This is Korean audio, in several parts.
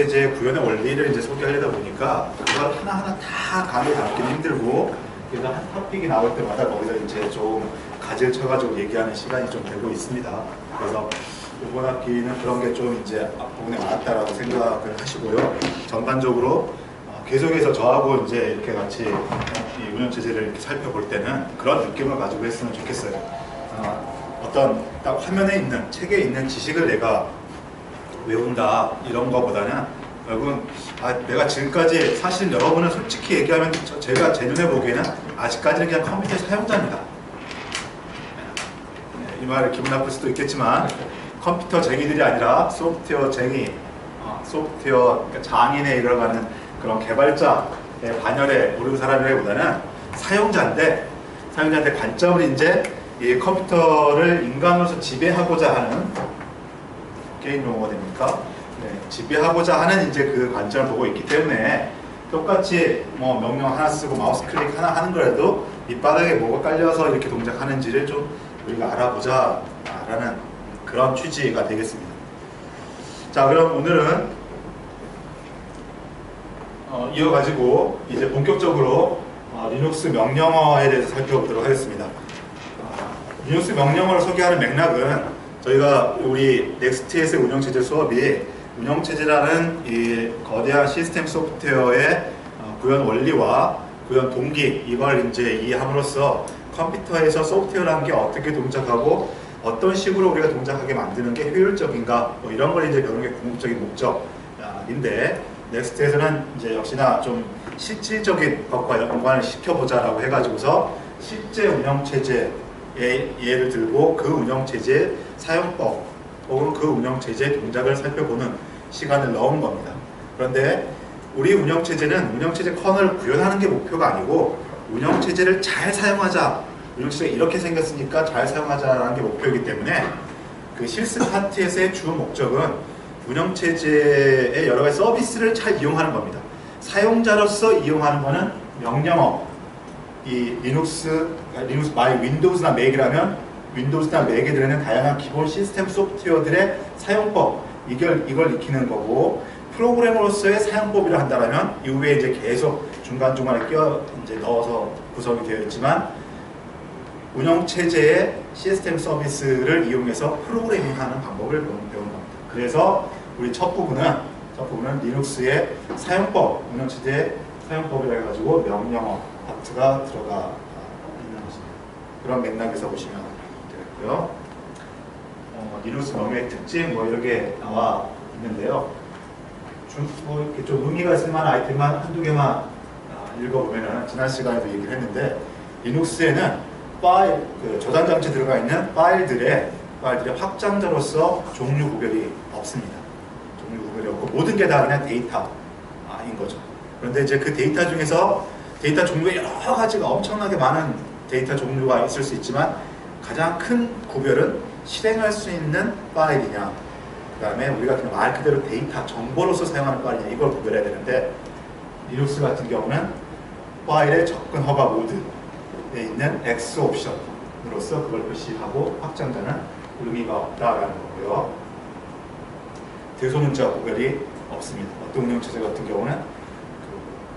이제 구현의 원리를 이제 소개하려다 보니까 그걸 하나하나 다 강의에 담기는 힘들고, 그래서 한 토픽이 나올 때마다 거기서 이제 좀 가지를 쳐가지고 얘기하는 시간이 좀 되고 있습니다. 그래서 이번 학기는 그런 게 좀 이제 앞부분에 많았다라고 생각을 하시고요. 전반적으로 계속해서 저하고 이제 이렇게 같이 이 운영체제를 이렇게 살펴볼 때는 그런 느낌을 가지고 했으면 좋겠어요. 어떤 딱 화면에 있는, 책에 있는 지식을 내가 외운다 이런 거보다는 결국은 내가 지금까지 사실 여러분은 솔직히 얘기하면 제가 제 눈에 보기에는 아직까지는 그냥 컴퓨터 사용자입니다. 이 말이 기분 나쁠 수도 있겠지만 컴퓨터 쟁이들이 아니라 소프트웨어 쟁이, 소프트웨어 장인에 이르러가는 그런 개발자의 반열에 오른 사람이라기보다는 사용자인데 관점을 이제 이 컴퓨터를 인간으로서 지배하고자 하는, 게임 용어가 됩니까? 네, 지배하고자 하는 이제 그 관점을 보고 있기 때문에 똑같이 뭐 명령 하나 쓰고 마우스 클릭 하나 하는 거라도 밑바닥에 뭐가 깔려서 이렇게 동작하는지를 좀 우리가 알아보자 라는 그런 취지가 되겠습니다. 자, 그럼 오늘은 이어가지고 이제 본격적으로 리눅스 명령어에 대해서 살펴보도록 하겠습니다. 리눅스 명령어를 소개하는 맥락은 저희가 우리 넥스트에서 운영체제 수업이 운영체제라는 이 거대한 시스템 소프트웨어의 구현 원리와 구현 동기, 이걸 이제 이해함으로써 컴퓨터에서 소프트웨어라는 게 어떻게 동작하고 어떤 식으로 우리가 동작하게 만드는 게 효율적인가, 뭐 이런 걸 이제 배우는 게 궁극적인 목적인데, 넥스트에서는 이제 역시나 좀 실질적인 것과 연관을 시켜보자라고 해가지고서 실제 운영체제의 예를 들고 그 운영체제의 사용법 혹은 그 운영체제의 동작을 살펴보는 시간을 넣은 겁니다. 그런데 우리 운영체제는 운영체제 커널을 구현하는 게 목표가 아니고 운영체제를 잘 사용하자, 운영체제가 이렇게 생겼으니까 잘 사용하자라는 게 목표이기 때문에 그 실습 파트에서의 주 목적은 운영체제의 여러 가지 서비스를 잘 이용하는 겁니다. 사용자로서 이용하는 거는 명령어, 이 리눅스 마이 윈도우즈나 맥이라면 윈도우즈나 맥에 들어있는 다양한 기본 시스템 소프트웨어들의 사용법, 이걸 익히는 거고, 프로그래머로서의 사용법이라 한다면 이후에 이제 계속 중간중간에 이제 넣어서 구성이 되어 있지만 운영체제의 시스템 서비스를 이용해서 프로그래밍하는 방법을 배우는 겁니다. 그래서 우리 첫 부분은 리눅스의 사용법, 운영체제의 사용법이라 해가지고 명령어 파트가 들어가 있는 것입니다. 그런 맥락에서 보시면 되겠고요. 리눅스 명령의 특징 뭐 이런 게 나와 있는데요. 뭐 이렇게 좀 의미가 있을 만한 아이템만 한두 개만 읽어보면은 지난 시간에도 얘기를 했는데, 리눅스에는 파일, 저장 장치에 들어가 있는 파일들의 확장자로서 종류 구별이 없습니다. 종류 구별이 없고 모든 게 다 그냥 데이터인 거죠. 그런데 이제 그 데이터 중에서 데이터 종류가 여러 가지가 엄청나게 많은 데이터 종류가 있을 수 있지만 가장 큰 구별은 실행할 수 있는 파일이냐, 그 다음에 우리가 그냥 말 그대로 데이터, 정보로서 사용하는 파일이냐, 이걸 구별해야 되는데, 리눅스 같은 경우는 파일의 접근 허가 모드에 있는 X 옵션으로서 그걸 표시하고 확장자는 의미가 없다라는 거고요. 대소문자 구별이 없습니다. 어떤 운영체제 같은 경우는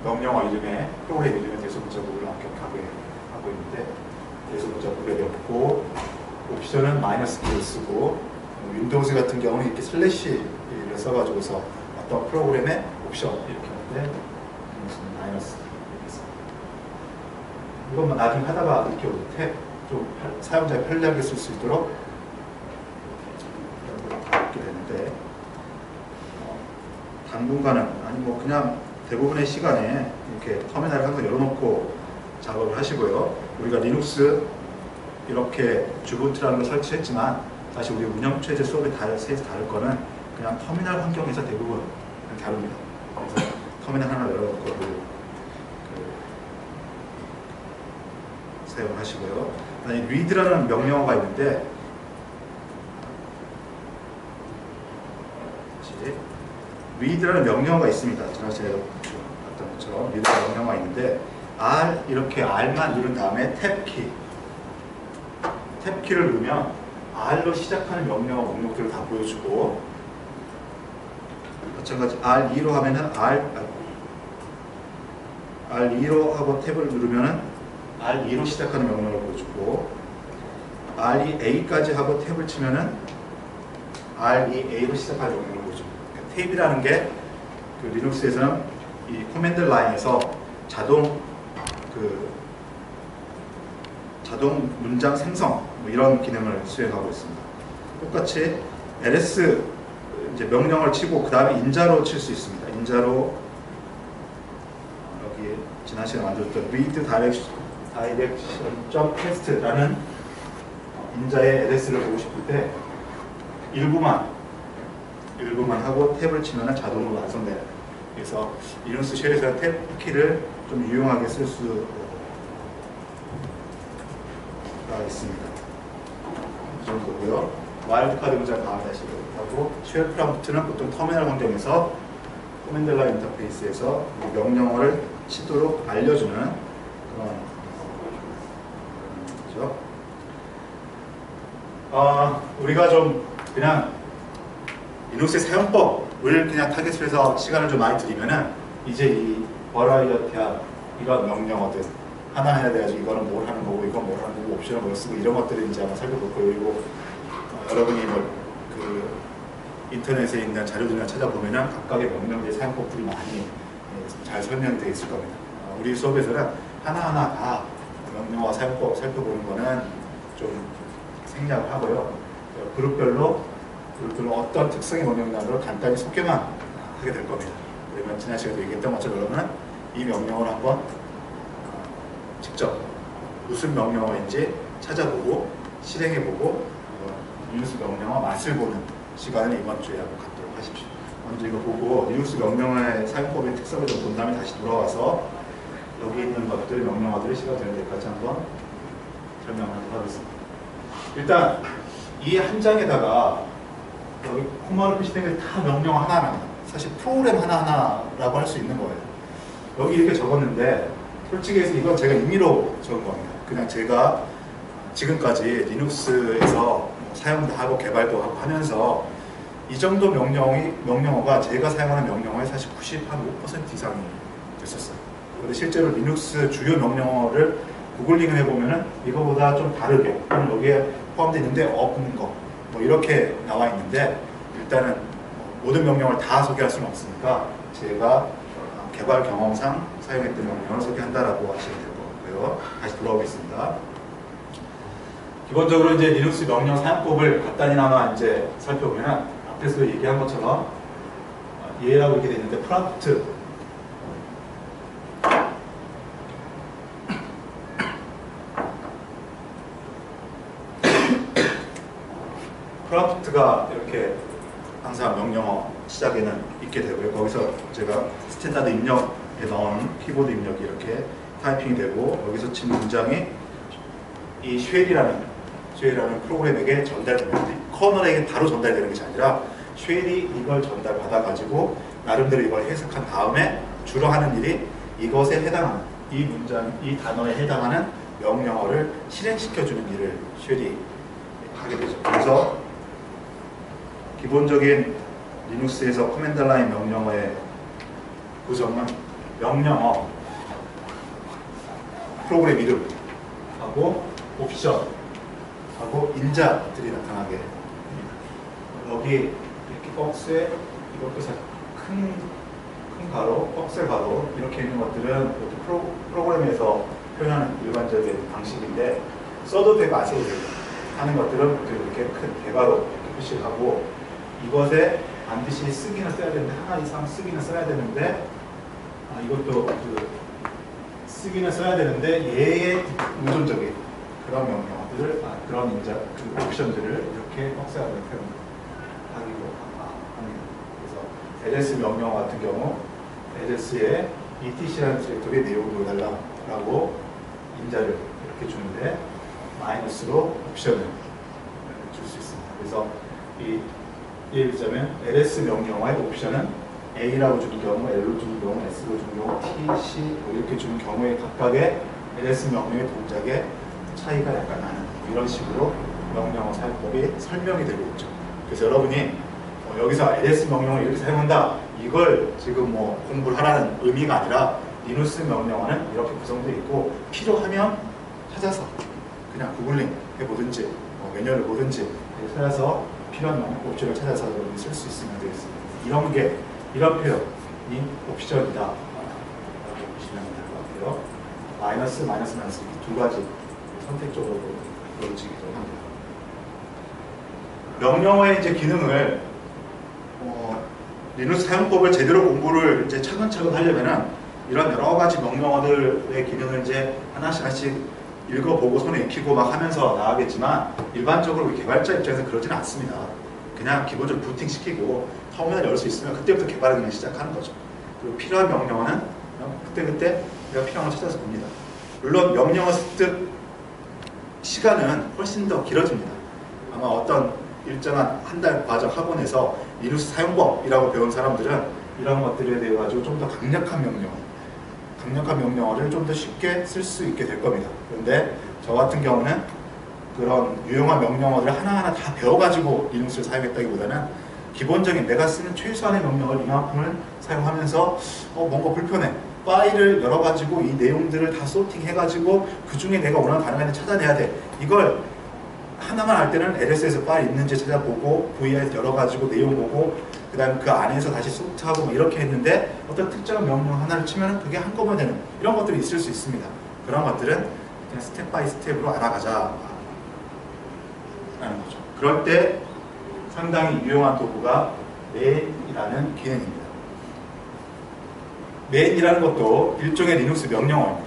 그 명령어 이름에, 프로그램 이름에 대소문자 구별을 하고 있는데 대소문자 구별이 없고, 옵션은 -K를 쓰고, 윈도우즈 같은 경우는 이렇게 슬래시를 써가지고서 어떤 프로그램의 옵션 이렇게 하는데 마이너스 이렇게 씁니다. 이것만 나중에 하다가 이렇게 탭 좀 사용자의 편리하게 쓸 수 있도록 이렇게 되는데, 당분간은 아니 뭐 그냥 대부분의 시간에 이렇게 터미널을 항상 열어놓고 작업을 하시고요. 우리가 리눅스 이렇게 주부트라는 걸 설치했지만 사실 우리 운영체제 수업에 다를 거는 그냥 터미널 환경에서 대부분 다룹니다. 그래서 터미널 하나 열어놓고 사용을 하시고요. read라는 명령어가 있는데, read라는 명령어가 있습니다. 지난 시간에 봤던 것처럼 read라는 명령어가 있는데, 이렇게 R만 누른 다음에 탭키를 누르면 R로 시작하는 명령어 목록들을 다 보여주고, 마찬가지 R2로 하면은 R2로 하고 탭을 누르면은 R2로 시작하는 명령을 보여주고, R2A까지 하고 탭을 치면은 R2A로 시작하는 명령을 보여줍니다. 탭이라는 게 그 리눅스에서는 이 커맨드 라인에서 자동 문장 생성 뭐 이런 기능을 수행하고 있습니다. 똑같이 ls 이제 명령을 치고 그 다음에 인자로 칠 수 있습니다. 인자로 여기 지난 시간에 만들었던 read direction.test라는 인자의 ls를 보고 싶을 때 일부만 하고 탭을 치면 자동으로 완성돼요. 그래서 리눅스 쉘에서 탭 키를 좀 유용하게 쓸 수가 있습니다. 이 정도고요. 와일드카드 문장 다음에 다시 하고, 쉘 프롬프트는 보통 터미널 환경에서 커맨드 라인 인터페이스에서 명령어를 치도록 알려주는 그런 거죠. 우리가 좀 그냥 리눅스의 사용법을 그냥 타겟을 해서 시간을 좀 많이 들이면은 이제 이 버라이어티한 이런 명령어들 하나 해야 돼가지고 이거는 뭘 하는 거고 이건 뭘 하는 거고 옵션을 뭘 쓰고 이런 것들을 이제 아마 살펴볼 거예요. 그리고 여러분이 뭐 그 인터넷에 있는 자료들이나 찾아보면은 각각의 명령어의 사용법들이 많이 잘 설명되어 있을 겁니다. 우리 수업에서는 하나하나 다 명령어 사용법 살펴보는 거는 좀 생략을 하고요. 그룹별로 어떤 특성의 명령어를 간단히 소개만 하게 될 겁니다. 그러면 지난 시간에 얘기했던 것처럼 여러분은 이 명령어를 한번 직접 무슨 명령어인지 찾아보고 실행해보고 리눅스 명령어 맛을 보는 시간을 이번 주에 한번 갖도록 하십시오. 먼저 이거 보고 리눅스 명령어의 사용법의 특성을 좀 본 다음에 다시 돌아와서 여기 있는 것들, 명령어들이 시간 되는 데까지 한번 설명하도록 하겠습니다. 일단 이 한 장에다가 여기 코마로 표시된 게 다 명령어 하나하나, 사실 프로그램 하나하나라고 할 수 있는 거예요. 여기 이렇게 적었는데 솔직히 해서 이건 제가 임의로 적은 겁니다. 그냥 제가 지금까지 리눅스에서 사용도 하고 개발도 하고 하면서 이 정도 명령어가 제가 사용하는 명령어의 사실 95% 이상이 됐었어요. 그런데 실제로 리눅스 주요 명령어를 구글링을 해보면은 이거보다 좀 다르게 또는 여기에 포함되어 있는데 없는 거 뭐 이렇게 나와 있는데, 일단은 모든 명령어를 다 소개할 수는 없으니까 제가 개발 경험상 사용했던 명령어를 소개한다라고 하시면 될 것 같고요. 다시 돌아오겠습니다. 기본적으로 이제 리눅스 명령 사용법을 간단히나마 이제 살펴보면 앞에서 얘기한 것처럼 얘라고 이렇게 되어 있는데 프롬프트 프롬프트가 이렇게 항상 명령어 시작에는 있게 되고요. 거기서 제가 스탠다드 입력에 넣은 키보드 입력이 이렇게 타이핑이 되고, 여기서 친 문장이 이 쉘이라는 프로그램에게 전달됩니다. 커널에게 바로 전달되는 것이 아니라 쉘이 이걸 전달받아가지고 나름대로 이걸 해석한 다음에 주로 하는 일이 이것에 해당하는 이 단어에 해당하는 명령어를 실행시켜주는 일을 쉘이 하게 되죠. 그래서 기본적인 리눅스에서 커맨드 라인 명령어의 구성은 명령어, 프로그램 이름하고 옵션 하고 인자들이 나타나게 됩니다. 여기 이렇게 박스에 이것도 큰 가로, 박스 가로 이렇게 있는 것들은 프로그램에서 표현하는 일반적인 방식인데 써도 되고 안 써도 되고 하는 것들은 이렇게 큰 대가로 이렇게 표시를 하고, 이것에 반드시 쓰기는 써야 되는데 하나 이상 쓰기는 써야 되는데 이것도 쓰기는 써야 되는데 얘의 의존적인 그런 명령어들을 그런 인자 옵션들을 이렇게 박스 안에 표현하기로 합니다. 그래서 ls 명령어 같은 경우 ls에 etc라는 디렉토리의 내용을 보여달라고 인자를 이렇게 주는데 마이너스로 옵션을 줄 수 있습니다. 그래서 예를 들자면 ls 명령어의 옵션은 a라고 주는 경우, l로 주는 경우, s로 주는 경우, t, c 뭐 이렇게 주는 경우에 각각의 ls 명령의 동작에 차이가 약간 나는 이런 식으로 명령어 사용법이 설명이 되고 있죠. 그래서 여러분이 여기서 ls 명령을 이렇게 사용한다 이걸 지금 뭐 공부를 하라는 의미가 아니라 리눅스 명령어는 이렇게 구성되어 있고 필요하면 찾아서 그냥 구글링 해보든지 뭐 매뉴얼을 보든지 찾아서 필요한 옵션을 찾아서 쓸 수 있으면 되겠습니다. 이런 표현이 옵션이다 라고 보시면 될 것 같아요. 마이너스 이렇게 두 가지 선택적으로 보여지기도 합니다. 명령어의 이제 기능을 리눅스 사용법을 제대로 공부를 이제 차근차근 하려면은 이런 여러 가지 명령어들의 기능을 이제 하나씩 읽어보고 손에 익히고 막 하면서 나가겠지만 일반적으로 개발자 입장에서 그러지는 않습니다. 그냥 기본적으로 부팅 시키고 터미널 열 수 있으면 그때부터 개발을 그냥 시작하는 거죠. 그리고 필요한 명령어는 그때 내가 필요한 걸 찾아서 봅니다. 물론 명령어 습득 시간은 훨씬 더 길어집니다. 아마 어떤 일정한 한 달 과정 학원에서 리눅스 사용법이라고 배운 사람들은 이런 것들에 대해 가지고 좀 더 강력한 명령어를 좀 더 쉽게 쓸 수 있게 될 겁니다. 그런데 저 같은 경우는 그런 유용한 명령어들을 하나하나 다 배워가지고 리눅스를 사용했다기보다는 기본적인 내가 쓰는 최소한의 명령어를 이만큼을 사용하면서 뭔가 불편해. 파일을 열어가지고 이 내용들을 다 소팅해가지고 그 중에 내가 원하는 단어를 찾아내야 돼. 이걸 하나만 할 때는 LS에서 파일 있는지 찾아보고 VI에서 열어가지고 내용 보고 그 다음에 그 안에서 다시 소프트하고 뭐 이렇게 했는데 어떤 특정한 명령 하나를 치면 그게 한꺼번에 되는 이런 것들이 있을 수 있습니다. 그런 것들은 그냥 스텝 바이 스텝으로 알아가자 라는 거죠. 그럴 때 상당히 유용한 도구가 맨이라는 기능입니다. 맨이라는 것도 일종의 리눅스 명령어입니다.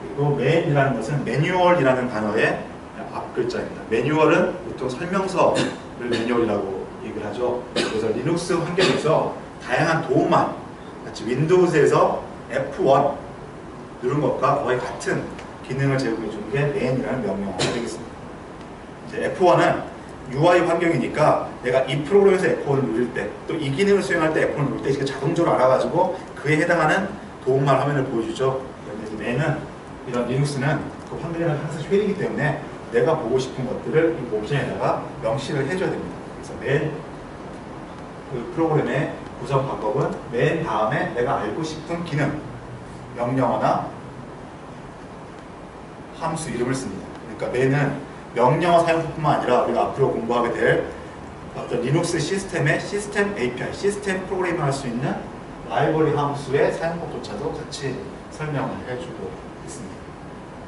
그리고 맨이라는 것은 매뉴얼이라는 단어의 앞글자입니다. 매뉴얼은 보통 설명서를 매뉴얼이라고 얘기를 하죠. 그래서 리눅스 환경에서 다양한 도움만 마치 윈도우즈에서 F1 누른 것과 거의 같은 기능을 제공해 주는 게 맨이라는 명령어가 되겠습니다. 이제 F1은 UI 환경이니까 내가 이 프로그램에서 F1을 누릴 때 또 이 기능을 수행할 때 F1을 누릴 때 이게 자동적으로 알아가지고 그에 해당하는 도움만 화면을 보여주죠. 그런데 맨은 이런 리눅스는 그 환경이랑 항상 쉐이기 때문에 내가 보고 싶은 것들을 이 옵션에다가 명시를 해줘야 됩니다. 그래서 맨 그 프로그램의 구성 방법은 맨 다음에 내가 알고 싶은 기능, 명령어나 함수 이름을 씁니다. 그러니까 맨은 명령어 사용법뿐만 아니라 우리가 앞으로 공부하게 될 어떤 리눅스 시스템의 시스템 API, 시스템 프로그래밍을 할 수 있는 라이브러리 함수의 사용법조차도 같이 설명을 해주고 있습니다.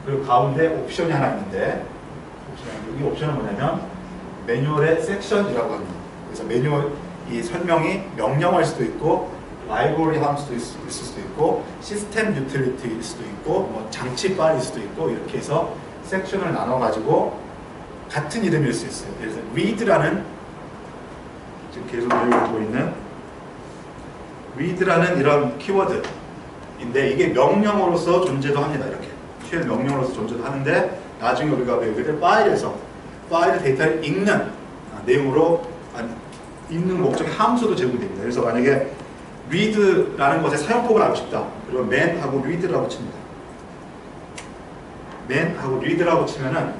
그리고 가운데 옵션이 하나 있는데 이 옵션은 뭐냐면 매뉴얼의 섹션이라고 합니다. 그래서 매뉴얼 이 설명이 명령어일 수도 있고 라이브러리 함수도 있을 수도 있고 시스템 유틸리티일 수도 있고 뭐 장치 파일일 수도 있고 이렇게 해서 섹션을 나눠 가지고 같은 이름일 수 있어요. 그래서 read라는 지금 계속 읽고 있는 read라는 이런 키워드인데 이게 명령어로서 존재도 합니다. 이렇게 쉘 명령어로서 존재도 하는데 나중에 우리가 배우게 될 파일에서 파일 데이터를 읽는 내용으로 읽는 목적의 함수도 제공됩니다. 그래서 만약에 read라는 것의 사용법을 알고 싶다. 그러면 man하고 read라고 칩니다. man하고 read라고 치면은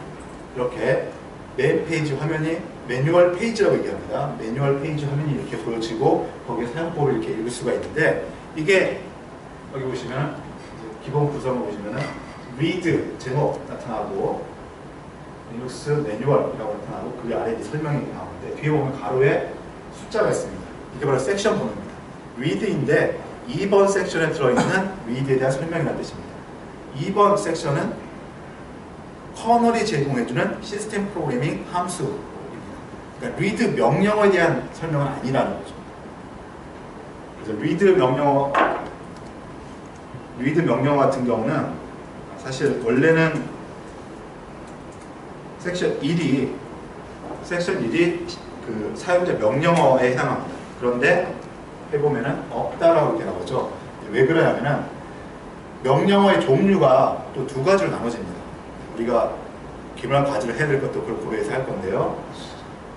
이렇게 맨 페이지 화면이 매뉴얼 페이지라고 얘기합니다. 매뉴얼 페이지 화면이 이렇게 보여지고 거기에 사용법을 이렇게 읽을 수가 있는데 이게 여기 보시면 기본 구성을 보시면은 read 제목 나타나고 리눅스 매뉴얼이라고 나타나고 그 아래에 설명이 나오는데 뒤에 보면 가로에 숫자가 있습니다. 이게 바로 섹션 번호입니다. read인데 2번 섹션에 들어있는 read에 대한 설명이라는 뜻입니다. 2번 섹션은 커널이 제공해주는 시스템 프로그래밍 함수입니다. 그러니까 read 명령어에 대한 설명은 아니라는 거죠. 그래서 read 명령어 같은 경우는 사실 원래는 섹션 1이 그 사용자 명령어에 해당합니다. 그런데 해보면은 없다라고 이렇게 나오죠. 왜 그러냐면은 명령어의 종류가 또 두 가지로 나눠집니다. 우리가 기본 과제를 해야 될 것도 그걸 고려해서 할 건데요.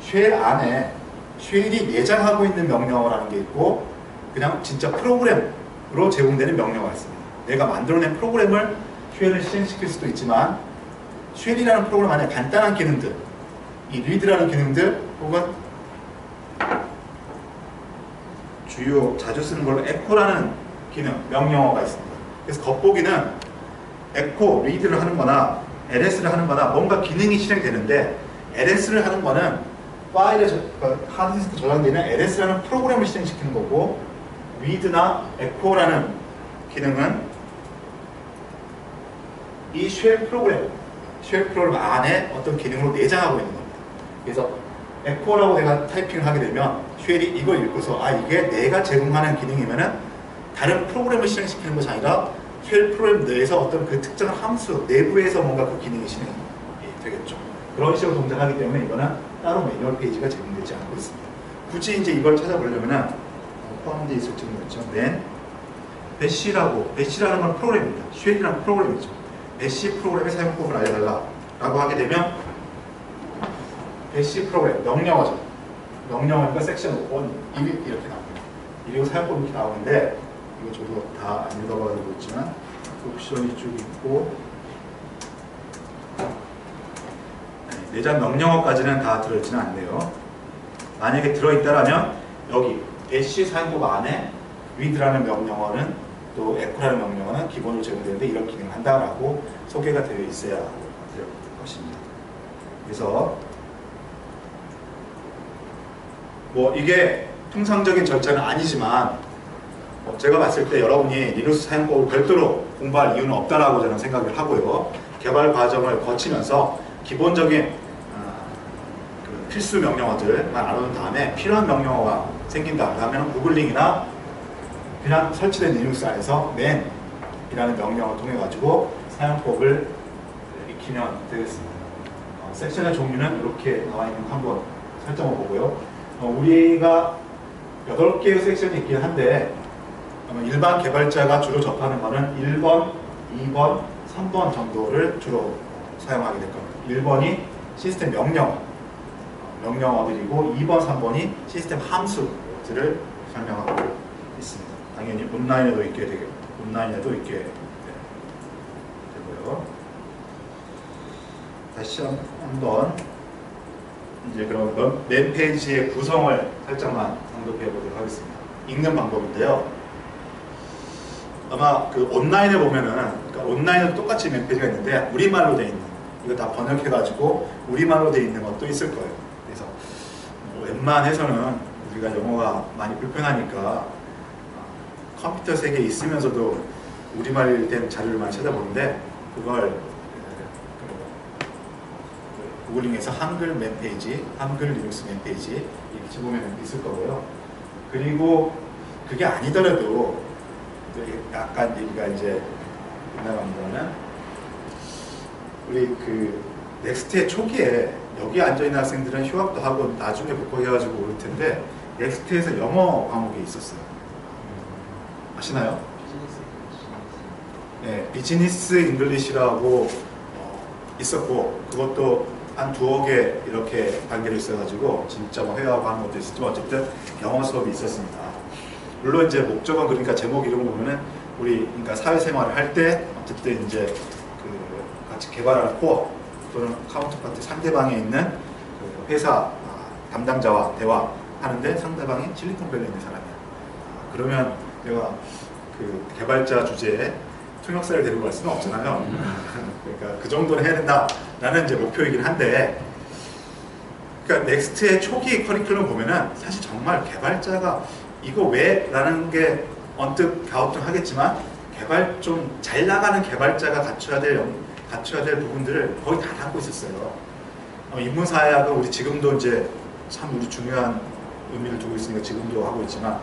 쉘 안에 쉘이 내장하고 있는 명령어라는 게 있고 그냥 진짜 프로그램으로 제공되는 명령어가 있습니다. 내가 만들어낸 프로그램을 쉘을 실행시킬 수도 있지만 쉘이라는 프로그램 안에 간단한 기능들, 이 read라는 기능들 혹은 주요 자주 쓰는 걸로 echo라는 기능, 명령어가 있습니다. 그래서 겉보기는 echo, read를 하는 거나 ls를 하는 거나 뭔가 기능이 실행되는데 ls를 하는 거는 파일에 하드디스크 저장되는 ls라는 프로그램을 실행시키는 거고 read나 echo라는 기능은 이 쉘 프로그램 안에 어떤 기능으로 내장하고 있는 겁니다. 그래서 echo라고 내가 타이핑을 하게 되면 쉘이 이걸 읽고서 아 이게 내가 제공하는 기능이면은 다른 프로그램을 실행시키는 것이 아니라 쉘 프로그램 내에서 어떤 그 특정한 함수 내부에서 뭔가 그 기능이 실행이 되겠죠. 그런 식으로 동작하기 때문에 이거는 따로 매뉴얼 페이지가 제공되지 않고 있습니다. 굳이 이제 이걸 찾아보려면은 포함되어 있을지 모르겠죠. 배시라는 건 프로그램입니다. 쉘이라는 프로그램이죠. 배시 프로그램의 사용법을 알려달라라고 하게 되면 배시 프로그램 명령어죠. 명령어니까 섹션 1 이렇게 나옵니다. 그리고 사용법이 이렇게 나오는데 이거 저도 다 안 읽어봐가지고 있지만 옵션이 쭉 있고 내장 명령어까지는 다 들어있지는 않네요. 만약에 들어있다라면 여기 배시 사용법 안에 read라는 명령어는 또 echo라는 명령어는 기본으로 제공되는데 이런 기능을 한다라고 소개가 되어 있어야 될 것입니다. 그래서 뭐 이게 통상적인 절차는 아니지만 제가 봤을 때 여러분이 리눅스 사용법을 별도로 공부할 이유는 없다라고 저는 생각을 하고요. 개발 과정을 거치면서 기본적인 그 필수 명령어들만 알아둔 다음에 필요한 명령어가 생긴다 그러면 구글링이나 그냥 설치된 리눅스 안에서 man이라는 명령어를 통해 가지고 사용법을 익히면 되겠습니다. 섹션의 종류는 이렇게 나와 있는 거 한번 설정을 보고요. 우리가 8개의 섹션이 있긴 한데 일반 개발자가 주로 접하는 거는 1번, 2번, 3번 정도를 주로 사용하게 될 겁니다. 1번이 시스템 명령어들이고 2번, 3번이 시스템 함수들을 설명하고 있습니다. 당연히 온라인에도 있게 되고요. 다시 한번 이제 그럼 맨 페이지의 구성을 살짝만 언급해 보도록 하겠습니다. 읽는 방법인데요. 아마 그 온라인에 보면은 그러니까 온라인에도 똑같이 맨 페이지가 있는데 우리말로 되어 있는 이거 다 번역해 가지고 우리말로 되어 있는 것도 있을 거예요. 그래서 웬만해서는 우리가 영어가 많이 불편하니까 컴퓨터 세계에 있으면서도 우리말 된 자료를 많이 찾아보는데 그걸 구글링에서 한글 맨 페이지, 한글 리눅스 맨 페이지 이렇게 보면 있을 거고요. 그리고 그게 아니더라도 약간 얘기가 이제 나가는 거는 우리 그 넥스트의 초기에 여기 앉아있는 학생들은 휴학도 하고 나중에 복학해가지고 올 텐데 넥스트에서 영어 과목이 있었어요. 아시나요? 네, 비즈니스 잉글리시라고 있었고 그것도 한 2개 이렇게 단계로 있어가지고 진짜 뭐 회화하고 하는 것도 있었지만 어쨌든 영어 수업이 있었습니다. 물론 이제 목적은 그러니까 제목 이런 거 보면은 우리 그러니까 사회생활을 할 때 어쨌든 이제 그 같이 개발할 코어 또는 카운터파트 상대방에 있는 그 회사 담당자와 대화하는데 상대방이 실리콘밸리에 있는 사람이야. 그러면 내가 그 개발자 주제에 통역사를 데리고 갈 수는 없잖아요. 그러니까 그 정도는 해야 된다라는 이제 목표이긴 한데, 그러니까 넥스트의 초기 커리큘럼 보면은 사실 정말 개발자가 이거 왜? 라는 게 언뜻 갸우뚱하겠지만 개발 좀 잘 나가는 개발자가 갖춰야 될 부분들을 거의 다 담고 있었어요. 인문사회학은 우리 지금도 이제 참 우리 중요한 의미를 두고 있으니까 지금도 하고 있지만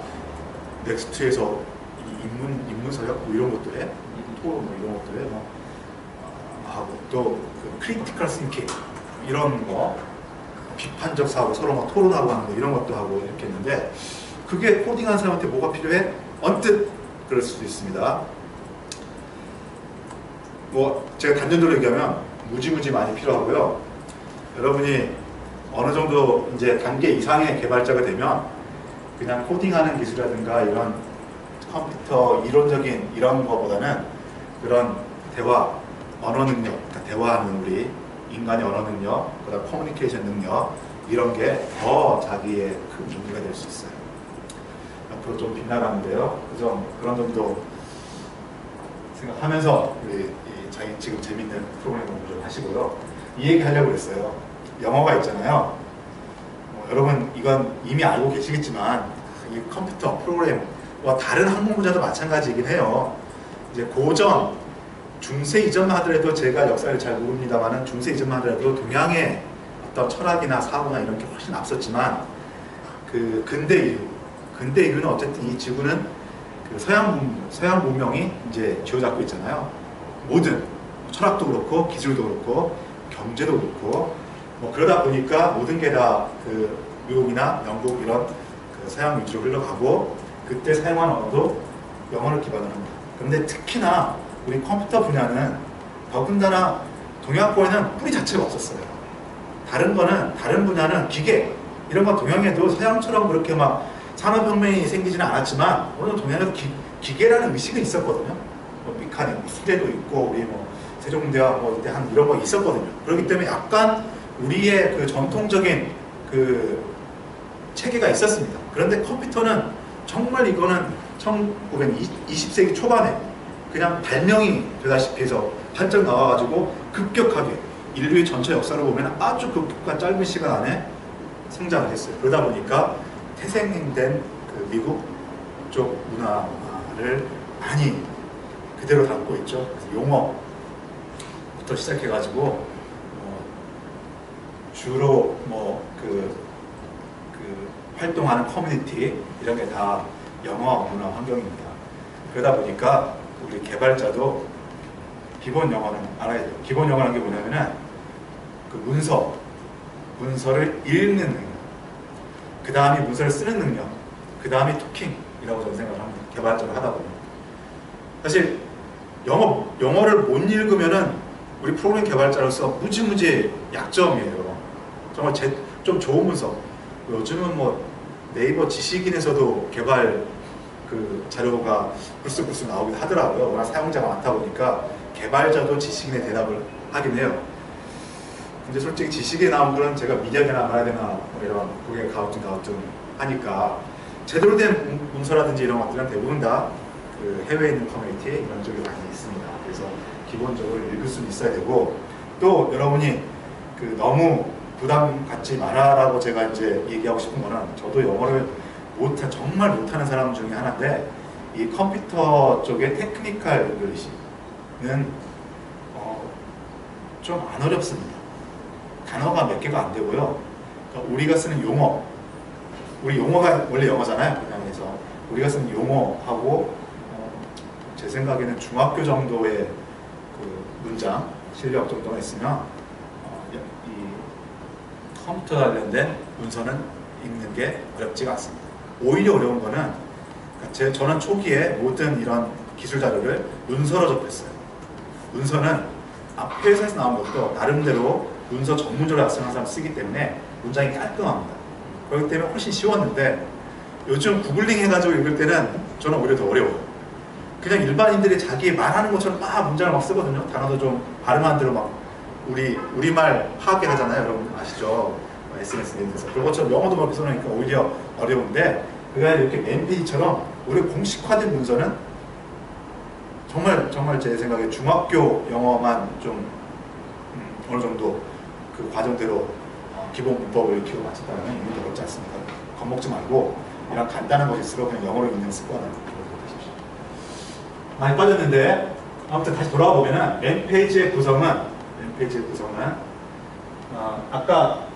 넥스트에서 인문사회학 뭐 이런 것도 해, 토론 뭐 이런 것도 해, 뭐 하고 또 그 크리티컬 싱킹 이런 거 비판적 사고 서로 막 토론하고 하는 거 이런 것도 하고 이렇게 했는데 그게 코딩하는 사람한테 뭐가 필요해? 언뜻 그럴 수도 있습니다. 뭐 제가 단전적으로 얘기하면 무지무지 많이 필요하고요. 여러분이 어느 정도 이제 단계 이상의 개발자가 되면 그냥 코딩하는 기술이라든가 이런 컴퓨터 이론적인 이런 거보다는 그런 대화, 언어 능력, 그러니까 대화하는 우리 인간의 언어 능력, 그다음 커뮤니케이션 능력 이런 게 더 자기의 큰 용기가 될 수 있어요. 앞으로 좀 빗나가는데요. 그죠? 그런 점도 생각하면서 우리 자기 지금 재밌는 프로그램 공부 좀 하시고요. 이 얘기 하려고 했어요. 영어가 있잖아요. 여러분 이건 이미 알고 계시겠지만 이 컴퓨터 프로그램과 다른 학문 분야도 마찬가지이긴 해요. 이제 고전, 중세 이전만 하더라도 제가 역사를 잘 모릅니다만은 중세 이전만 하더라도 동양의 어떤 철학이나 사고나 이런 게 훨씬 앞섰지만 그 근대 이후는 어쨌든 이 지구는 그 서양 문명이 이제 쥐어잡고 있잖아요. 모든 철학도 그렇고 기술도 그렇고 경제도 그렇고 뭐 그러다 보니까 모든 게 다 그 미국이나 영국 이런 그 서양 위주로 흘러가고 그때 사용한 언어도 영어를 기반으로 합니다. 그런데 특히나 우리 컴퓨터 분야는 더군다나 동양권에는 뿌리 자체가 없었어요. 다른 분야는 기계 이런 건 동양에도 서양처럼 그렇게 막 산업혁명이 생기지는 않았지만 어느 정도 동양에도 기계라는 의식은 있었거든요. 뭐 미카닉, 수제도 있고 우리 뭐 세종대왕 뭐 이때 한 이런 거 있었거든요. 그렇기 때문에 약간 우리의 그 전통적인 그 체계가 있었습니다. 그런데 컴퓨터는 정말 이거는 1920세기 초반에 그냥 발명이 되다시피 해서 한짝 나와가지고 급격하게 인류의 전체 역사를 보면 아주 급격한 짧은 시간 안에 성장을 했어요. 그러다 보니까 태생된 그 미국 쪽 문화를 많이 그대로 담고 있죠. 그래서 용어부터 시작해가지고 주로 그 활동하는 커뮤니티 이런 게 다 영어 문화 환경입니다. 그러다 보니까 우리 개발자도 기본 영어는 알아야 돼요. 기본 영어라는 게 뭐냐면은 그 문서를 읽는 능력, 그 다음이 문서를 쓰는 능력, 그 다음이 토킹이라고 저는 생각을 합니다. 개발자를 하다 보면 사실 영어를 못 읽으면은 우리 프로그램 개발자로서 무지무지 약점이에요. 정말 좀 좋은 문서. 요즘은 뭐 네이버 지식인에서도 개발 그 자료가 불쑥불쑥 나오기도 하더라고요. 워낙 사용자가 많다 보니까 개발자도 지식인의 대답을 하긴 해요. 근데 솔직히 지식에 나온 거는 제가 미디어계나 말해야 되나 뭐 이런 그게 가우뚱 하니까 제대로 된 문서라든지 이런 것들은 대부분 다 그 해외에 있는 커뮤니티 이런 쪽이 많이 있습니다. 그래서 기본적으로 읽을 수는 있어야 되고 또 여러분이 그 너무 부담 갖지 마라라고 제가 이제 얘기하고 싶은 거는 저도 영어를 정말 못하는 사람 중에 하나인데 이 컴퓨터 쪽의 테크니컬 잉글리시는 좀 안 어렵습니다. 단어가 몇 개가 안 되고요. 그러니까 우리가 쓰는 용어, 우리 용어가 원래 영어잖아요. 그냥에서 우리가 쓰는 용어하고 제 생각에는 중학교 정도의 그 문장 실력 정도가 있으면 이 컴퓨터 관련된 문서는 읽는 게 어렵지가 않습니다. 오히려 어려운 거는 저는 초기에 모든 이런 기술 자료를 문서로 접했어요. 문서는 회사에서 나온 것도 나름대로 문서 전문적으로 작성하는 사람 쓰기 때문에 문장이 깔끔합니다. 그렇기 때문에 훨씬 쉬웠는데 요즘 구글링 해가지고 읽을 때는 저는 오히려 더 어려워요. 그냥 일반인들이 자기 말하는 것처럼 막 문장을 막 쓰거든요. 단어도 좀 발음한 대로 막 우리말 파악을 하잖아요. 여러분 아시죠? SNS 에서 그런 것처럼 영어도 그렇게 써놓으니까 오히려 어려운데 그가 이렇게 맨페이지처럼 우리 공식화된 문서는 정말 제 생각에 중학교 영어만 좀 어느 정도 그 과정대로 기본 문법을 익히고 마쳤다면 이미 어렵지 않습니다. 겁먹지 말고 이런 간단한 것일수록 그냥 영어로 읽는 습관을 가지십시오. 많이 빠졌는데 아무튼 다시 돌아와 보면은 맨 페이지의 구성은 아까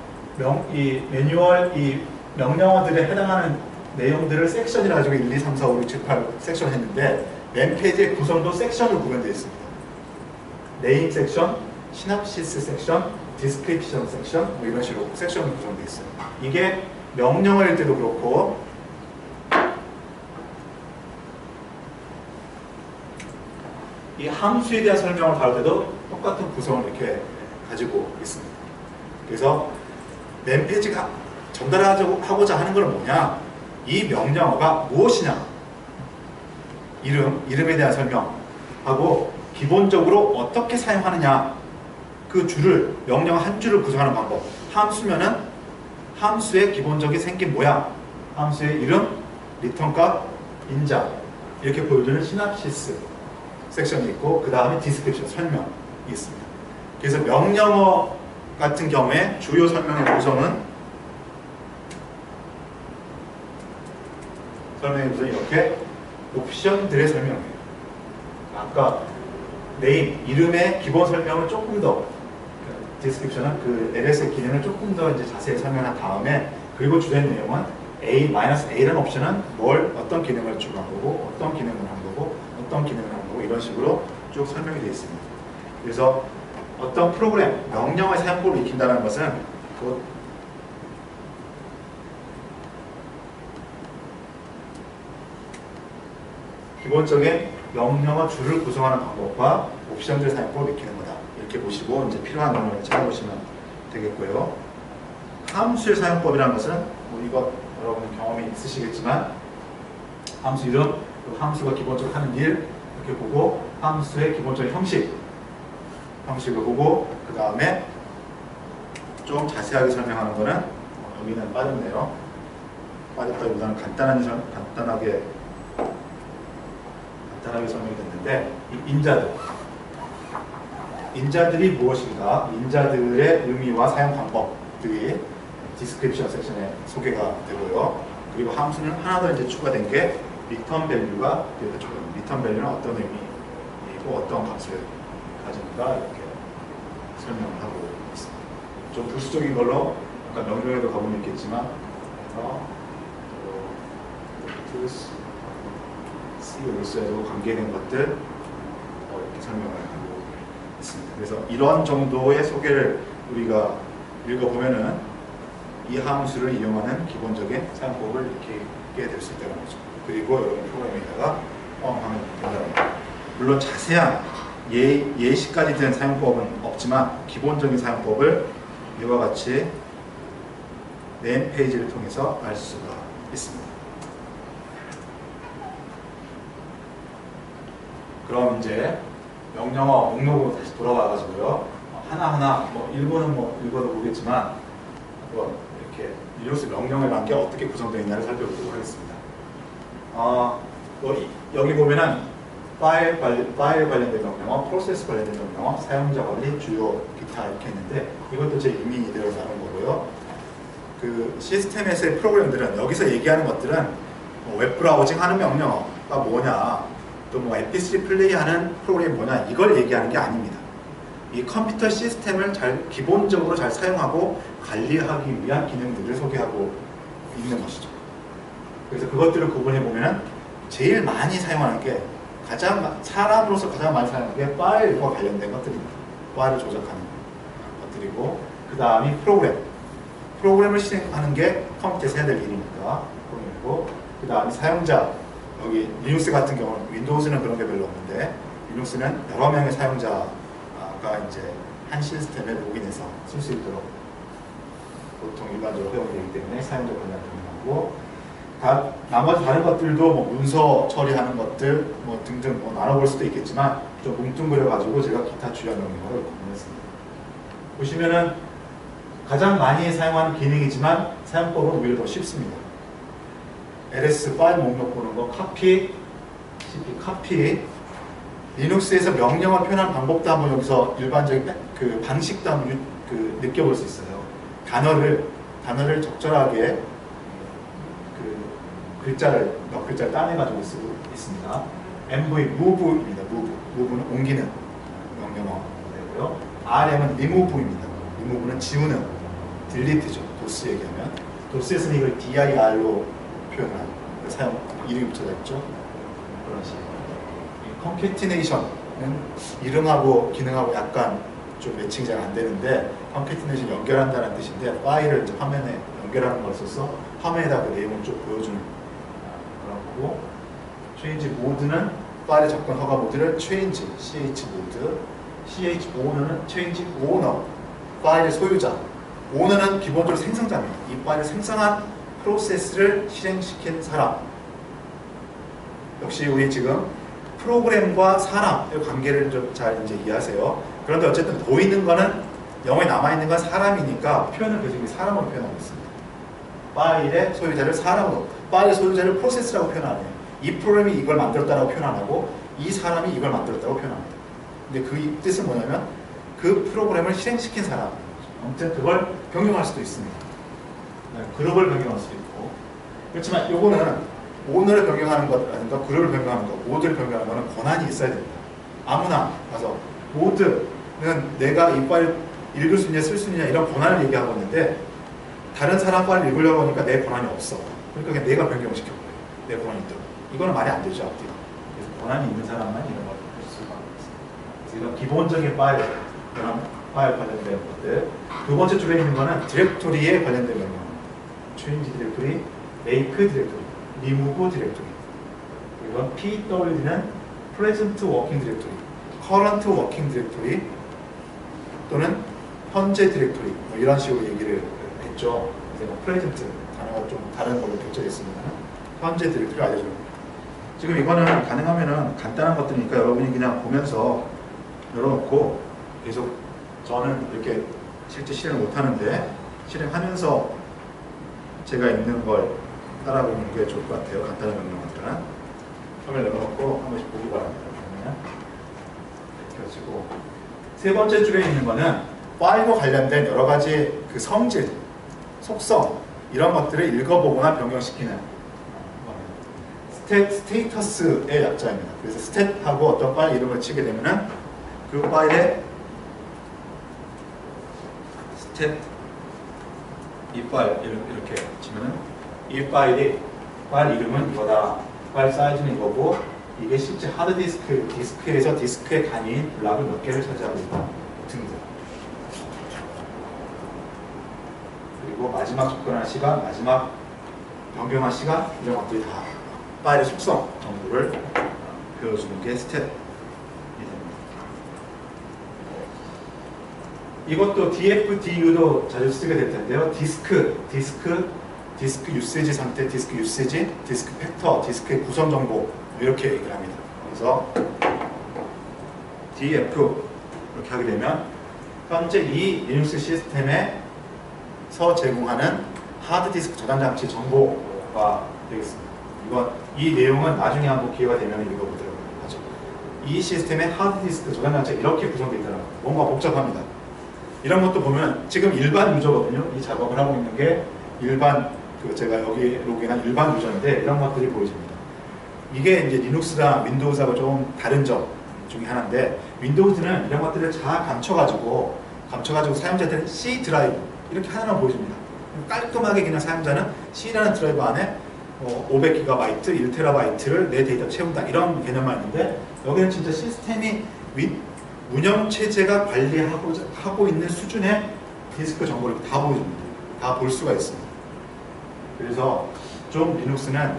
이 매뉴얼 이 명령어들에 해당하는 내용들을 섹션이라 가지고 1, 2, 3, 4, 5, 6, 7, 8 섹션 했는데 맨 페이지의 구성도 섹션으로 구분되어 있습니다. 네임 섹션, 시납시스 섹션, 디스크립션 섹션 뭐 이런 식으로 섹션으로 구성되어 있어요. 이게 명령어일 때도 그렇고 이 함수에 대한 설명을 다룰 때도 똑같은 구성을 이렇게 가지고 있습니다. 그래서 맨 페이지가 전달하고자 하는 건 뭐냐? 이 명령어가 무엇이냐? 이름에 대한 설명하고 기본적으로 어떻게 사용하느냐? 그 줄을, 명령 한 줄을 구성하는 방법. 함수면은 함수의 기본적인 생긴 모양, 함수의 이름, 리턴 값, 인자 이렇게 보여주는 시납시스 섹션이 있고 그 다음에 디스크립션 설명이 있습니다. 그래서 명령어 같은 경우에 주요 설명의 구성은 이렇게 옵션들의 설명이에요. 아까 네임, 이름의 기본 설명을 조금 더 디스크립션은 그 LS의 기능을 조금 더 이제 자세히 설명한 다음에 그리고 주된 내용은 A-A라는 옵션은 어떤 기능을 주고 한 거고 어떤 기능을 한 거고 어떤 기능을 한 거고 이런 식으로 쭉 설명이 되어 있습니다. 그래서 어떤 프로그램, 명령어의 사용법을 익힌다는 것은 곧 기본적인 명령어 줄을 구성하는 방법과 옵션들 사용법을 익히는 거다. 이렇게 보시고 이제 필요한 내용을 찾아보시면 되겠고요. 함수의 사용법이라는 것은 뭐 이거 여러분 경험이 있으시겠지만 함수 이름, 함수가 기본적으로 하는 일 이렇게 보고 함수의 기본적인 형식을 보고 그 다음에 좀 자세하게 설명하는 거는 여기는 빠졌네요. 빠졌다기보다는 간단하게 설명이 됐는데 인자들이 무엇인가, 인자들의 의미와 사용 방법들이 디스크립션 섹션에 소개가 되고요. 그리고 함수는 하나 더 이제 추가된 게 리턴 밸류가 되죠. 리턴 밸류는 어떤 의미이고 어떤 값을 가진가 이렇게 설명을 하고 있습니다. 좀 부수적인 걸로 아까 명령에도 가보면 있겠지만 COS에도 관계된 것들 이렇게 설명을 하고 있습니다. 그래서 이런 정도의 소개를 우리가 읽어보면은 이 함수를 이용하는 기본적인 사용법을 익히게 될 수 있다는 거죠. 그리고 여러분 프로그램에다가 포함하면 된다. 물론 자세한 예시까지 된 사용법은 없지만 기본적인 사용법을 이와 같이 네임 페이지를 통해서 알 수가 있습니다. 그럼 이제 명령어 목록으로 다시 돌아와가지고요. 하나하나 일부는 읽어도 보겠지만 이렇게 리눅스 명령어라는 게 어떻게 구성되어 있나를 살펴보도록 하겠습니다. 여기 보면은 파일 관련된 명령어, 프로세스 관련된 명령어, 사용자 관리, 주요, 기타 이렇게 있는데 이것도 제 이미 이대로 나눈 거고요. 그 시스템에서의 프로그램들은 여기서 얘기하는 것들은 웹브라우징 하는 명령어가 뭐냐 또 mp3 플레이하는 프로그램이 뭐냐 이걸 얘기하는 게 아닙니다. 이 컴퓨터 시스템을 기본적으로 잘 사용하고 관리하기 위한 기능들을 소개하고 있는 것이죠. 그래서 그것들을 구분해 보면은 제일 많이 사용하는 게 사람으로서 가장 많이 사용하는 게 파일과 관련된 것들입니다. 파일을 조작하는 것들이고 그 다음이 프로그램을 실행하는 게 컴퓨터에서 해야 될 일이니까 프로그램이고 그 다음이 사용자 여기 리눅스 같은 경우는 윈도우즈는 그런 게 별로 없는데 리눅스는 여러 명의 사용자가 이제 한 시스템에 로그인해서 쓸 수 있도록 보통 일반적으로 허용되기 때문에 사용자 권한을 등록하고 나머지 다른 것들도 문서 처리하는 것들 등등 나눠볼 수도 있겠지만 좀 뭉뚱그려 가지고 제가 기타 주요 명령어를 구분했습니다. 보시면은 가장 많이 사용하는 기능이지만 사용법은 오히려 더 쉽습니다. ls 파일 목록 보는 거, copy, 리눅스에서 명령어 표현하는 방법도 한번 여기서 일반적인 그 방식도 한번 느껴볼 수 있어요. 단어를 적절하게 몇 글자를 따내가지고 쓰고 있습니다. mv, move입니다. move는 옮기는 명령어고요. rm은 remove입니다. remove는 지우는, delete죠. 도스 얘기하면. 도스에서는 이걸 dir로 표현한 사용 이름이 붙여져 있죠. 그런 식으로. concatenation은 이름하고 기능하고 약간 좀 매칭이 잘 안 되는데 concatenation 연결한다는 뜻인데 파일을 이제 화면에 연결하는 걸 써서 화면에다 그 내용을 쭉 보여주는 그런 거고 change mode는 파일의 접근 허가 모드를 change mood, chown은 change owner 파일의 소유자, owner는 기본적으로 생성자입니다. 이 파일을 생성한 프로세스를 실행시킨 사람. 역시 우리 지금 프로그램과 사람의 관계를 좀 잘 이제 이해하세요. 그런데 어쨌든 보이는 거는 영어에 남아있는 건 사람이니까 표현은 계속 사람으로 표현하고 있습니다. 파일의 소유자를 사람으로 파일의 소유자를 프로세스라고 표현 안 해요. 이 프로그램이 이걸 만들었다고 표현 안 하고 이 사람이 이걸 만들었다고 표현합니다. 근데 그 뜻은 뭐냐면 그 프로그램을 실행시킨 사람, 아무튼 그걸 변경할 수도 있습니다. 그룹을 변경할 수도 있고. 그렇지만 요거는 오너를 변경하는 것라든가 그룹을 변경하는 것, 모드를 변경하는 것은 권한이 있어야 됩니다. 아무나 가서 모드는 내가 이 파일 읽을 수 있냐 쓸 수 있냐 이런 권한을 얘기하고 있는데 다른 사람 파일 읽으려고 하니까 내 권한이 없어. 그러니까 그냥 내가 변경시켜 버려요. 내 권한이 있도록. 이거는 말이 안 되죠, 앞뒤가. 그래서 권한이 있는 사람만 이런 걸 할 수가 있습니다. 그래서 이런 기본적인 파일, 그런 파일 관련된 것들. 두 번째 줄에 있는 거는 디렉토리에 관련된 명령. change 디렉토리, make 디렉토리, remove 디렉토리. 이건 PWD는 present working 디렉토리, current working 디렉토리 또는 현재 디렉토리 뭐 이런 식으로 얘기를 했죠. 그래서 present 단어가 좀 다른 걸로 겹쳐있습니다. 현재 디렉토리 알려줘요. 지금 이거는 가능하면은 간단한 것들이니까 여러분이 그냥 보면서 열어놓고 계속 저는 이렇게 실제 실행을 못하는데 실행하면서 제가 읽는 걸 따라보는 게 좋을 것 같아요. 간단한 명령어들은 화면을 열어놓고 한 번씩 보기 바랍니다. 그러면 이렇게 하시고 세 번째 줄에 있는 거는 파일과 관련된 여러 가지 그 성질, 속성 이런 것들을 읽어보거나 변경시키는 스테이터스의 약자입니다. 그래서 스탯하고 어떤 파일 이름을 치게 되면은 그 파일의 스탯 이 파일 이렇게 치면은 이 파일 이름은 이거다. 파일 사이즈는 이거고 이게 실제 하드디스크, 디스크에서 디스크의 단위인 블락을 몇 개를 차지하고 있다 등등. 그리고 마지막 접근한 시간, 마지막 변경한 시간 이런 것들이 다 파일의 속성 정도를 배워주는 게 스탯이 됩니다. 이것도 DFDU도 자주 쓰게 될 텐데요. 디스크 유세지 상태, 디스크 유세지, 디스크 팩터, 디스크의 구성 정보 이렇게 얘기를 합니다. 그래서 DF 이렇게 하게 되면 현재 이 리눅스 시스템에서 제공하는 하드디스크 저장 장치 정보가 되겠습니다. 이 내용은 나중에 한번 기회가 되면 읽어보도록 하죠. 이 시스템의 하드디스크 저장 장치가 이렇게 구성되어 있더라고요. 뭔가 복잡합니다. 이런 것도 보면 지금 일반 유저거든요. 이 작업을 하고 있는 게 일반 제가 여기 로그인한 일반 유저인데 이런 것들이 보여집니다. 이게 이제 리눅스랑 윈도우즈하고 좀 다른 점 중에 하나인데 윈도우즈는 이런 것들을 잘 감춰가지고 사용자들은 C 드라이브 이렇게 하나만 보여줍니다. 깔끔하게 그냥 사용자는 C라는 드라이브 안에 500GB, 1TB를 내 데이터 채운다 이런 개념만 있는데 여기는 진짜 시스템이 운영체제가 관리하고 있는 수준의 디스크 정보를 다 보여줍니다. 다 볼 수가 있습니다. 그래서 좀 리눅스는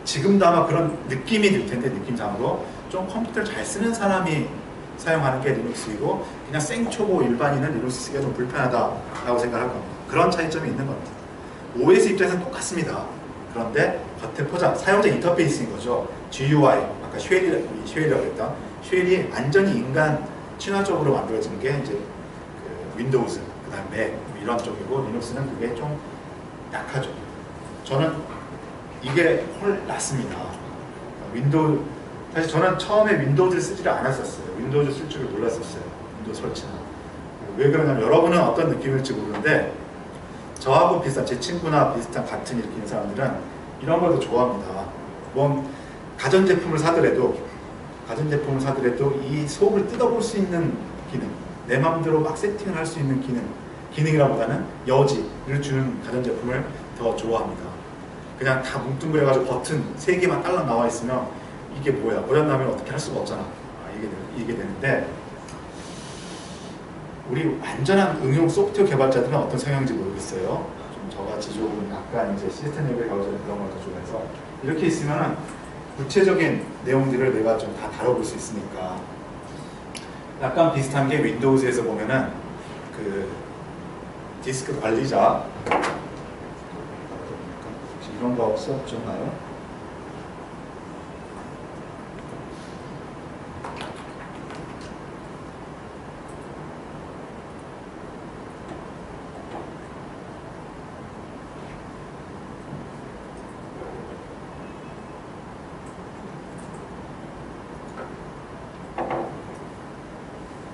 지금도 아마 그런 느낌이 들 텐데 느낌상으로 좀 컴퓨터를 잘 쓰는 사람이 사용하는 게 리눅스이고 그냥 생초보 일반인은 리눅스 쓰기가 좀 불편하다라고 생각할 겁니다. 그런 차이점이 있는 겁니다. OS 입장에서는 똑같습니다. 그런데 겉에 포장, 사용자 인터페이스인 거죠. GUI, 아까 쉘이라고 했던 쉘이 완전히 인간 친화적으로 만들어진 게 이제 그 윈도우즈, 그 다음 맥 이런 쪽이고 리눅스는 그게 좀 약하죠. 저는 이게 훨 낫습니다. 사실 저는 처음에 윈도우즈를 쓰지를 않았었어요. 윈도우즈 쓸 줄을 몰랐었어요. 윈도우 설치는. 왜 그러냐면 여러분은 어떤 느낌일지 모르는데 저하고 비슷한, 제 친구나 비슷한 같은 이렇게 있는 사람들은 이런 걸 더 좋아합니다. 뭐 가전제품을 사더라도 이 속을 뜯어볼 수 있는 기능, 내 마음대로 막 세팅을 할 수 있는 기능이라보다는 여지를 주는 가전제품을 더 좋아합니다. 그냥 다 뭉뚱그려가지고 버튼 3개만 딸랑 나와 있으면 이게 뭐야, 고장나면 어떻게 할 수가 없잖아. 이게 되는데 우리 완전한 응용 소프트웨어 개발자들은 어떤 성향인지 모르겠어요. 좀 저같이 좀 약간 이제 시스템 레벨 가고자는 그런 걸 더 좋아해서 이렇게 있으면은 구체적인 내용들을 내가 좀 다 다뤄볼 수 있으니까 약간 비슷한 게 윈도우즈에서 보면은 그 디스크 관리자 이런 거 없었나요?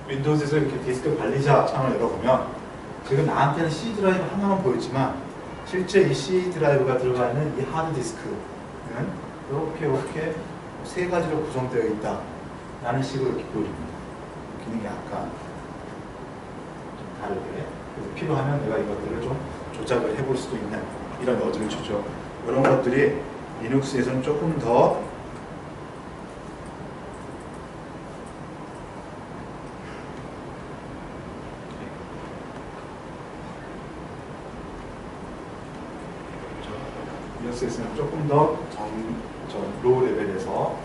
윈도우즈에서 이렇게 디스크 관리자 창을 열어보면 지금 나한테는 C 드라이브 하나만 보이지만 실제 이 C 드라이브가 들어가 있는 이 하드 디스크는 이렇게 세 가지로 구성되어 있다 라는 식으로 이렇게 보여줍니다. 기능이 약간 좀 다르게. 그래서 필요하면 내가 이것들을 좀 조작을 해볼 수도 있는 이런 여지를 주죠. 이런 것들이 리눅스에서는 조금 더 리눅스에서는 조금 더 로우 레벨에서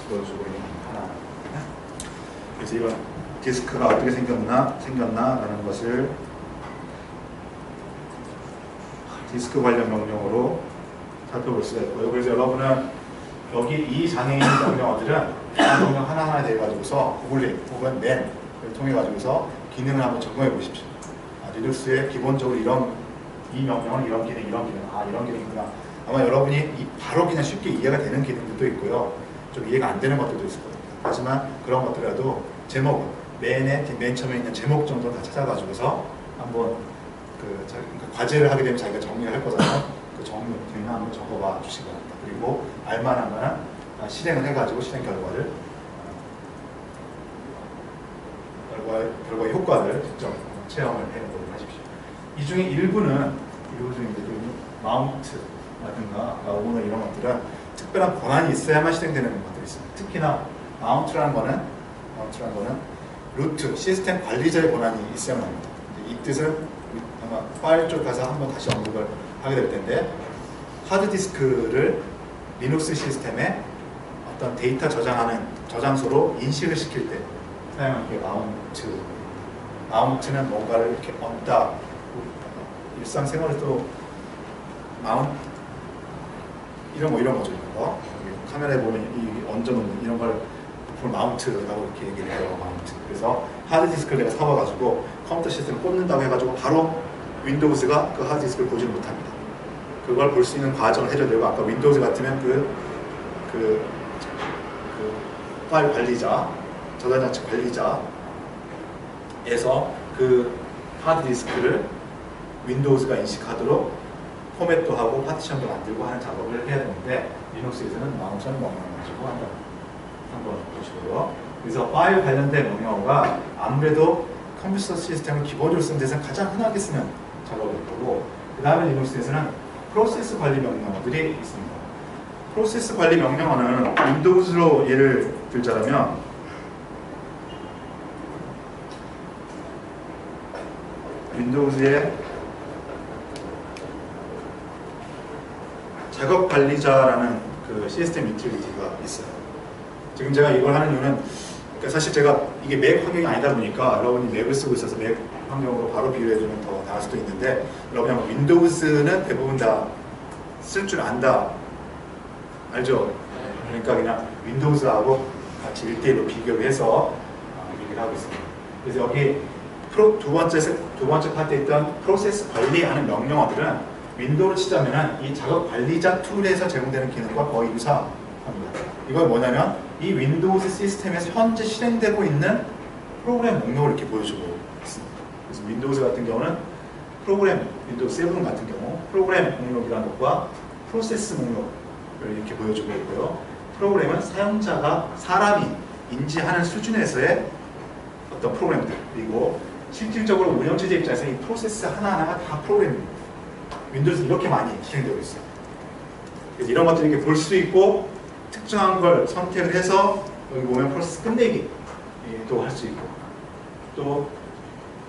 보여주고 있는 하나. 그래서 이런 디스크가 어떻게 생겼나라는 것을 디스크 관련 명령어로 살펴볼 수가 있고요. 그래서 여러분은 여기 이 장에 있는 명령어들은 명령 하나하나 대가지고서 구글링 혹은 맨을 통해 가지고서 기능을 한번 점검해 보십시오. 리눅스에 기본적으로 이 명령은 이런 기능, 이런 기능이구나. 아마 여러분이 바로 그냥 쉽게 이해가 되는 기능들도 있고요. 좀 이해가 안 되는 것들도 있을 거예요. 하지만 그런 것들이라도 제목은 맨 처음에 있는 제목 정도 다 찾아가지고서 한번 그러니까 과제를 하게 되면 자기가 정리를 할 거잖아요. 그 정리를 한번 적어봐 주시기 바랍니다. 그리고 알만한 거는 실행을 해가지고 실행 결과의 효과를 직접 체험을 해보도록 하십시오. 이 중에 일부는 마운트라든가 오너 이런 것들은 특별한 권한이 있어야만 실행되는 것들이 있습니다. 특히나 마운트라는 거는 루트, 시스템 관리자의 권한이 있어야만 합니다. 이 뜻은 아마 파일 쪽 가서 한번 다시 언급을 하게 될 텐데, 하드디스크를 리눅스 시스템에 어떤 데이터 저장하는 저장소로 인식을 시킬 때 사용하는 게 마운트는 뭔가를 이렇게 얹다. 일상생활에도 이런 거죠. 이거. 카메라에 보면 이 얹어놓는 이런 걸 마운트라고 이렇게 얘기를 해요. 마운트. 그래서 하드디스크를 내가 사와가지고 컴퓨터 시스템을 꽂는다고 해가지고 바로 윈도우즈가 그 하드디스크를 보지 못합니다. 그걸 볼 수 있는 과정을 해줘야 되고, 아까 윈도우즈 같으면 그 파일 관리자, 저장장치 관리자에서 그 하드디스크를 윈도우즈가 인식하도록 포맷도 하고 파티션도 만들고 하는 작업을 해야 되는데, 리눅스에서는 마운트라는 명령을 가지고 한다. 한번 보시고요. 그래서 파일 관련된 명령어가 아무래도 컴퓨터 시스템을 기본적으로 쓰는 데서 가장 흔하게 쓰는 작업일 거고, 그 다음에 리눅스에서는 프로세스 관리 명령어들이 있습니다. 프로세스 관리 명령어는 윈도우즈로 예를 들자면 윈도우즈에 작업 관리자라는 그 시스템 유틸리티가 있어요. 지금 제가 이걸 하는 이유는, 그러니까 사실 제가 이게 맥 환경이 아니다 보니까 여러분이 맥을 쓰고 있어서 맥 환경으로 바로 비교해주면 더 나을 수도 있는데, 여러분이 윈도우즈는 대부분 다 쓸 줄 안다. 알죠? 그러니까 그냥 윈도우즈하고 같이 1대1로 비교를 해서 얘기를 하고 있습니다. 그래서 여기 두 번째 파트에 있던 프로세스 관리하는 명령어들은 윈도우로 치자면은 이 작업 관리자 툴에서 제공되는 기능과 거의 유사합니다. 이건 뭐냐면 이 윈도우즈 시스템에서 현재 실행되고 있는 프로그램 목록을 이렇게 보여주고 있습니다. 그래서 윈도우즈 같은 경우는 윈도우 7 같은 경우 프로그램 목록이라는 것과 프로세스 목록을 이렇게 보여주고 있고요. 프로그램은 사람이 인지하는 수준에서의 어떤 프로그램들, 그리고 실질적으로 운영체제 입장에서 이 프로세스 하나하나가 다 프로그램입니다. 윈도우에서 이렇게 많이 실행되고 있어요. 그래서 이런 것들을 이렇게 볼 수 있고, 특정한 걸 선택을 해서 여기 보면 프로세스 끝내기도 할 수 있고, 또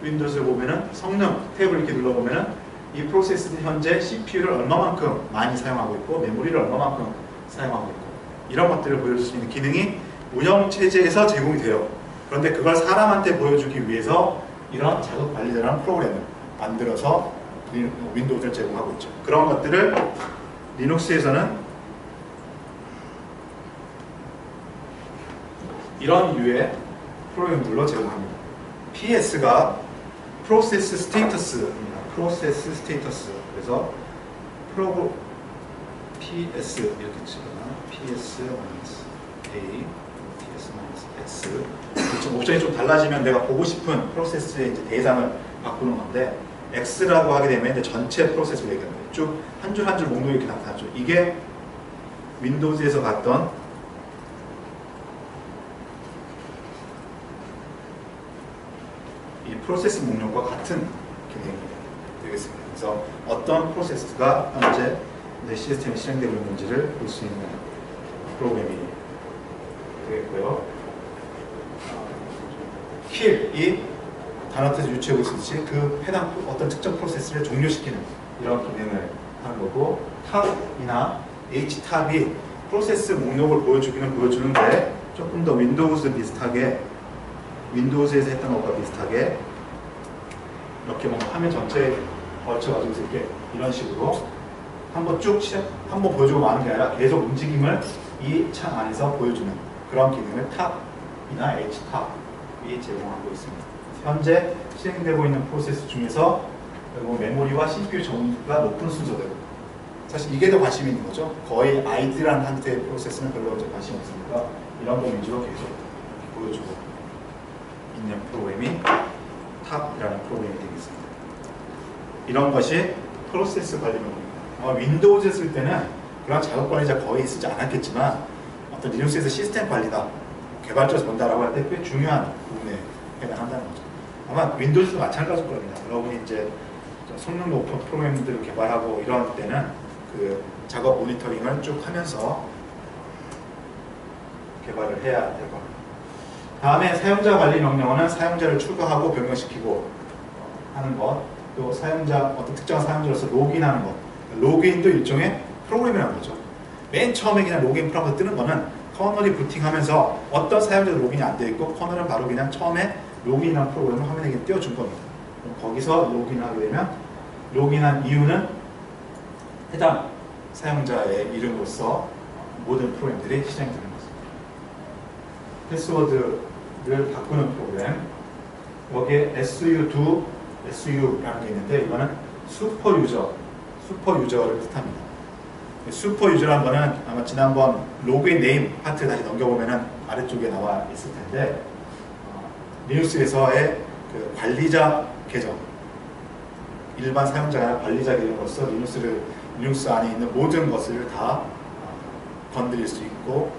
윈도우즈에 보면은 성능 탭을 이렇게 눌러보면은 이 프로세스는 현재 CPU를 얼마만큼 많이 사용하고 있고 메모리를 얼마만큼 사용하고 있고, 이런 것들을 보여줄 수 있는 기능이 운영체제에서 제공이 돼요. 그런데 그걸 사람한테 보여주기 위해서 이런 작업 관리자라는 프로그램을 만들어서 윈도우즈를 제공하고 있죠. 그런 것들을 리눅스에서는 이런 유의 프로그램들로 제공합니다. PS가 프로세스 스테이터스입니다. 프로세스 스테이터스. 그래서 PS 이렇게 치거나 PS-A, PS-X 2.5 옵션이 좀 달라지면 내가 보고 싶은 프로세스의 이제 대상을 바꾸는 건데, X라고 하게 되면 이제 전체 프로세스를 얘기하는 거예요. 쭉 한 줄 한 줄 목록이 이렇게 나타나죠. 이게 윈도우즈에서 봤던 이 프로세스 목록과 같은 기능이 되겠습니다. 그래서 어떤 프로세스가 현재 내 시스템이 실행되고 있는지를 볼 수 있는 프로그램이 되겠고요. 킬이 단어 뜻을 유추하고 있듯이 그 해당 어떤 특정 프로세스를 종료시키는 이런 기능을 하는 거고, 탑이나 h탑이 프로세스 목록을 보여주기는 보여주는데 조금 더 윈도우즈 비슷하게, 윈도우즈에서 했던 것과 비슷하게 이렇게 뭔가 화면 전체에 걸쳐가지고 이렇게 이런 식으로 한번 쭉 한번 보여주고 마는 게 아니라 계속 움직임을 이 창 안에서 보여주는 그런 기능을 탑이나 h탑이 제공하고 있습니다. 현재 실행되고 있는 프로세스 중에서 메모리와 CPU 정의가 높은 순서대로, 사실 이게 더 관심이 있는 거죠. 거의 아이들한 한테의 프로세스는 별로 이제 관심이 없으니까 이런 거 위주로 계속 보여주고 있는 프로그램이 탑이라는 프로그램이 되겠습니다. 이런 것이 프로세스 관리 명령입니다. 윈도우즈 쓸 때는 그런 작업 관리자 거의 쓰지 않았겠지만, 어떤 리눅스에서 시스템 관리다, 개발자에서 본다라고 할 때 꽤 중요한 부분에 해당한다는 거죠. 아마 윈도우즈도 마찬가지일 겁니다. 여러분이 이제 성능 높은 프로그램들을 개발하고 이런 때는 그 작업 모니터링을 쭉 하면서 개발을 해야 될 겁니다. 다음에 사용자 관리 명령어는 사용자를 추가하고 변경시키고 하는 것, 또 사용자, 어떤 특정한 사용자로서 로그인하는 것. 로그인도 일종의 프로그램이라는 거죠. 맨 처음에 그냥 로그인 프로그램 뜨는 거는 커널이 부팅하면서 어떤 사용자도 로그인이 안 되어 있고, 커널은 바로 그냥 처음에 로그인한 프로그램을 화면에 그냥 띄워준 겁니다. 거기서 로그인하게 되면 로그인한 이유는 해당 사용자의 이름으로서 모든 프로그램들이 실행되는 것입니다. 패스워드를 바꾸는 프로그램, 여기에 SU2, SU라는 게 있는데 이거는 슈퍼유저를 뜻합니다. 슈퍼유저라는 거는 아마 지난번 로그인 네임 파트 다시 넘겨보면은 아래쪽에 나와 있을 텐데, 리눅스에서의 그 관리자 계정, 일반 사용자가 아니라 관리자 계정으로서 리눅스 안에 있는 모든 것을 다 건드릴 수 있고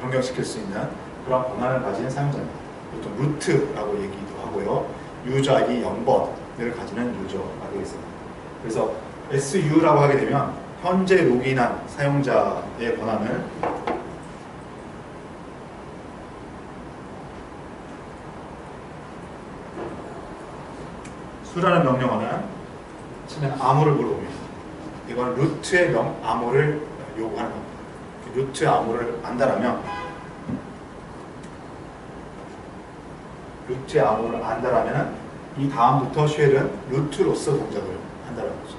변경시킬 수 있는 그런 권한을 가진 사용자입니다. 보통 루트라고 얘기도 하고요. 유저 아이디 0번을 가지는 유저가 되겠습니다. 그래서 SU라고 하게 되면 현재 로그인한 사용자의 권한을 수라는 명령어는 치면 암호를 물어봅니다. 이건 루트의 암호를 요구하는 겁니다. 루트의 암호를 안다라면, 이 다음부터 쉘은 루트로서 동작을 한다는 거죠.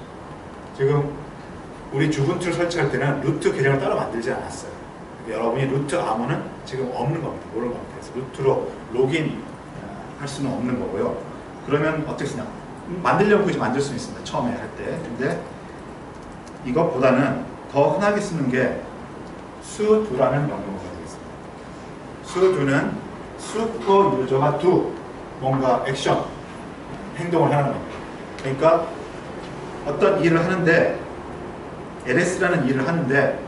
지금 우리 주분투를 설치할 때는 루트 계정을 따로 만들지 않았어요. 여러분이 루트 암호는 지금 없는 겁니다. 모르는 겁니다. 그래서 루트로 로그인 할 수는 없는 거고요. 그러면 어떻게 쓰냐? 만들려고 이제 만들 수 있습니다. 처음에 할 때. 근데 이것보다는 더 흔하게 쓰는 게 sudo라는 명령어가 되겠습니다. sudo는 슈퍼 유저가 do, 뭔가 액션, 행동을 하는 겁니다. 그러니까 어떤 일을 하는데, ls-라는 일을 하는데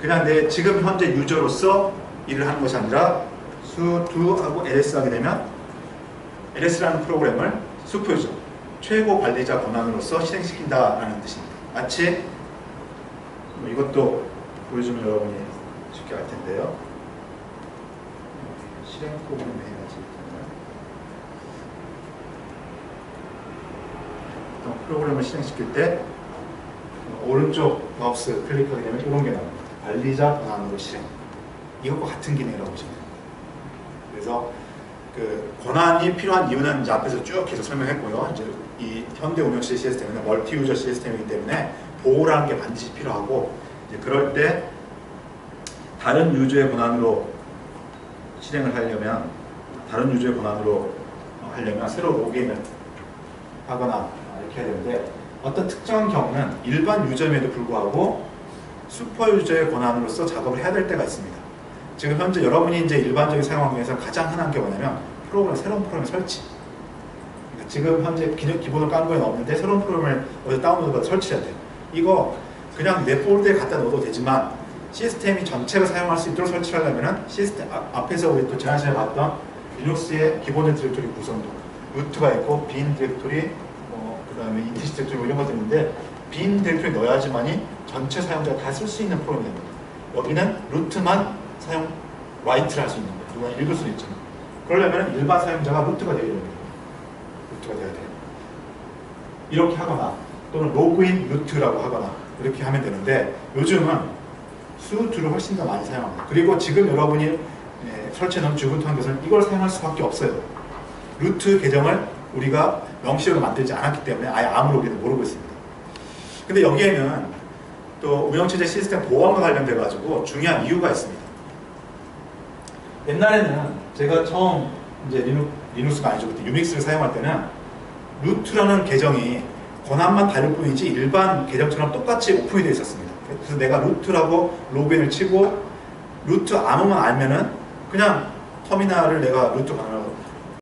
그냥 내 지금 현재 유저로서 일을 하는 것이 아니라 sudo하고 ls 하게 되면 ls-라는 프로그램을 슈퍼유저, 최고 관리자 권한으로서 실행시킨다라는 뜻입니다. 마치 이것도 보여주면 여러분이 쉽게 알 텐데요. 실행 프로그램 해야지. 어떤 프로그램을 실행시킬 때 오른쪽 마우스 클릭하게 되면 이런 게 나옵니다. 관리자 권한으로 실행. 이것과 같은 기능이라고 보시면 됩니다. 그래서 그 권한이 필요한 이유는 이제 앞에서 쭉 해서 설명했고요. 이제 이 현대 운영실 시스템은 멀티 유저 시스템이기 때문에 보호라는 게 반드시 필요하고, 이제 그럴 때 다른 유저의 권한으로 실행을 하려면, 새로 로그인을 하거나 이렇게 해야 되는데, 어떤 특정한 경우는 일반 유저임에도 불구하고 슈퍼 유저의 권한으로서 작업을 해야 될 때가 있습니다. 지금 현재 여러분이 이제 일반적인 사용 중에서 가장 흔한 게 뭐냐면 새로운 프로그램 설치. 그러니까 지금 현재 기본으로 깐 거에는 없는데 새로운 프로그램을 어디서 다운로드받아 설치해야 돼요. 이거 그냥 내 폴더에 갖다 넣어도 되지만 시스템이 전체를 사용할 수 있도록 설치하려면 시스템 앞에서 우리 또 지난 시간에 봤던 리눅스의 기본적 디렉토리 구성도 루트가 있고 빈 디렉토리, 그 다음에 etc 디렉토리 이런 것들이 있는데 빈 디렉토리 넣어야지만이 전체 사용자가 다 쓸 수 있는 프로그램이 됩니다. 여기는 루트만 라이트를 할 수 있는 거예요. 누가 읽을 수는 있지만. 그러려면 일반 사용자가 루트가 되어야 됩니다. 루트가 되어야 돼요. 이렇게 하거나 또는 로그인 루트라고 하거나 이렇게 하면 되는데 요즘은 수루트를 훨씬 더 많이 사용합니다. 그리고 지금 여러분이 설치해놓은 주부터 한 것은 이걸 사용할 수밖에 없어요. 루트 계정을 우리가 명시적으로 만들지 않았기 때문에 아예 아무 로그인을 모르고 있습니다. 근데 여기에는 또 운영체제 시스템 보안과 관련돼 가지고 중요한 이유가 있습니다. 옛날에는 제가 처음 이제 리눅스가 아니죠. 그때 유닉스를 사용할 때는 루트라는 계정이 권한만 다를 뿐이지 일반 계정처럼 똑같이 오픈이 되어 있었습니다. 그래서 내가 루트라고 로그인을 치고 루트 암호만 알면은 그냥 터미널을 내가 루트 권한을